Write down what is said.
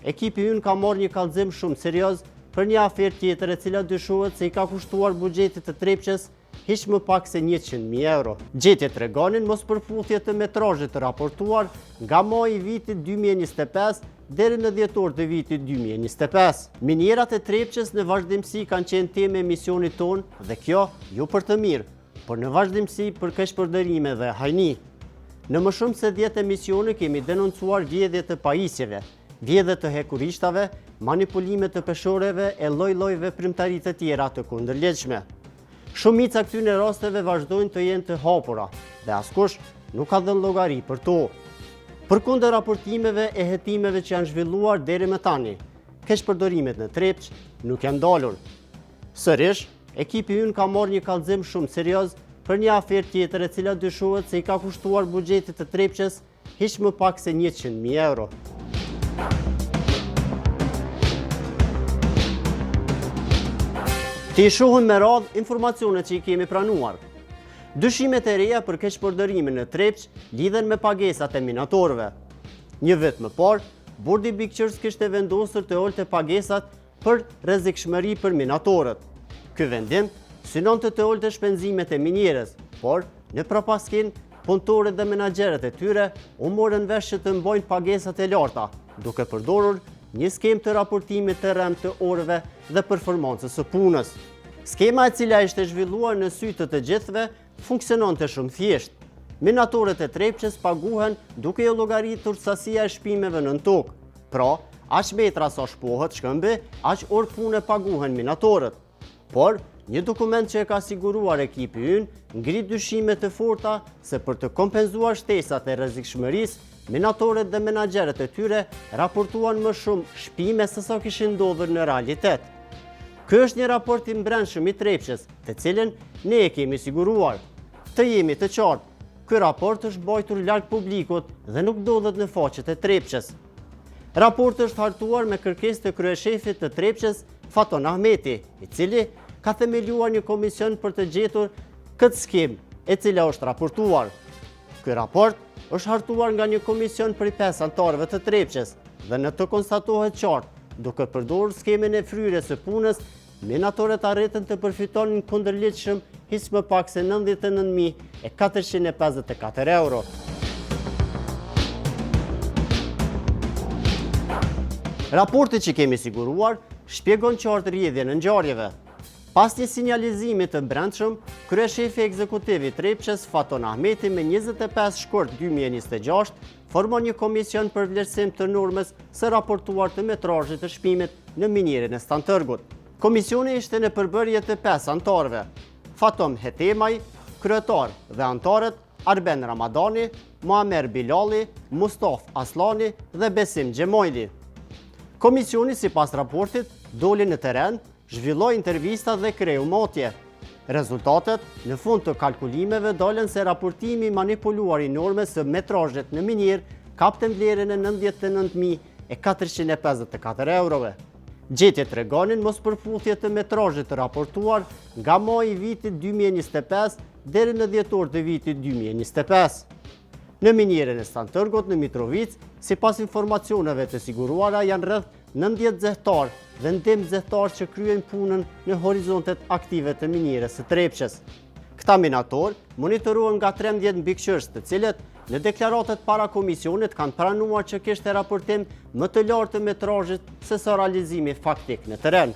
ekipi ynë ka marrë një kallëzim shumë serioz për një aferë tjetër e cila dyshohet se i ka kushtuar buxhetit të Trepçës hiç më pak se 100.000 euro. Gjetjet tregonin mospërputhje të metrazhit të raportuar nga maji i vitit 2025 deri në dhjetor të vitit 2025. Minierat e Trepçës në vazhdimsi kanë qenë temë e misionit tonë dhe kjo jo për të mirë, por në vazhdimsi për keqpërdorime dhe hajni. Në më shumë se 10 emisione kemi denoncuar vjedhje të pajisjeve, vjedhje të hekurishtave, manipulime të peshoreve e lloj-lloj veprimtari të tjera të kundërligjshme. Shumica këtyre rasteve vazhdojnë të jenë të hapura dhe askush nuk ka dhënë llogari për to. Përkundër raportimeve e hetimeve që janë zhvilluar deri më tani, keqpërdorimet në Trepçë nuk janë ndalur. Sërish, ekipi ynë ka marrë një kallëzim shumë serioz për një aferë tjetër e cila dyshohet se i ka kushtuar buxhetit të Trepçës hiç më pak se 100.000 euro. Të i shohim me radhë informacionet që i kemi pranuar. Dyshimet e reja për keqpërdorimin në Trepçë lidhen me pagesat e minatorëve. Një vit më parë, Bordi i Bikqyrës kishte vendosur të ulte pagesat për rrezikshmëri për minatorët. Ky vendim synon të ulte shpenzimet e minierës, por në propaskin punëtorët dhe menaxherët e tyre u morën vesh që të mbajnë pagesat e larta, duke përdorur një skemë të raportimit të rrëmt të orëve dhe performancës së punës. Skema e cila ishte zhvilluar në sy të gjithëve funksiononte shumë thjesht. Minatorët e Trepçës paguhen duke u llogaritur sasia e shpimeve nën tokë. Pra, aq metra sa shpohet shkëmbi, aq orë pune paguhen minatorët. Por, një dokument që e ka siguruar ekipi ynë ngrit dyshime të forta se për të kompenzuar shtesat e rrezikshmërisë, minatorët dhe menaxherët e tyre raportuan më shumë shpime se sa kishin ndodhur në realitet. Ky është një raport i brendshëm i Trepçës, të cilën ne e kemi siguruar. Të jemi të qartë, ky raport është mbajtur larg publikut dhe nuk ndodhet në faqet e Trepçës. Raporti është hartuar me kërkesë të kryeshefit të Trepçës, Faton Ahmeti, i cili ka themeluar një komision për të gjetur këtë skemë, e cila është raportuar. Ky raport është hartuar nga një komision prej 5 anëtarëve të Trepçës dhe në të konstatohet qartë, duke përdorur skemën e fryrjes së punës, minatorët arritën të përfitonin kundërligjshëm hiç më pak se 99.454 euro. Raporti që kemi siguruar shpjegon qartë rrjedhjen e ngjarjeve. Pas një sinjalizimi të brendshëm, kryeshefi ekzekutiv i Trepçës, Faton Ahmeti, me 25 shkurt 2026, formon një komision për vlerësim të normës së raportuar të metrazhit të shpimit në minierën e Stantërgut. Komisioni ishte në përbërje të 5 anëtarëve: Fatom Hetemaj, kryetar, dhe anëtarët Arben Ramadani, Muamer Bilali, Mustaf Aslani dhe Besim Xhemojli. Komisioni, sipas raportit, doli në terren, zhvilloi intervista dhe kreu motje. Rezultatet në fund të kalkulimeve dolën se raportimi manipuluar i normës së metrazhit në minier kapte vlerën e 99.454 eurove. Gjetjet tregonin mospërputhje të metrazhit të raportuar nga maji i vitit 2025 deri në dhjetor të vitit 2025. Në minierën e Stantërgut në Mitrovicë, sipas informacioneve të siguruara, janë rreth 90 zehtar dhe ndim zehtar që kryejnë punën në horizontet aktive të minierës së Trepçës. Këta minator monitoruan nga 13 mbikëqyrës, të cilët në deklaratat para komisionit kanë pranuar që kishte raportim më të lartë të metrazhit se sa realizimi faktik në terren.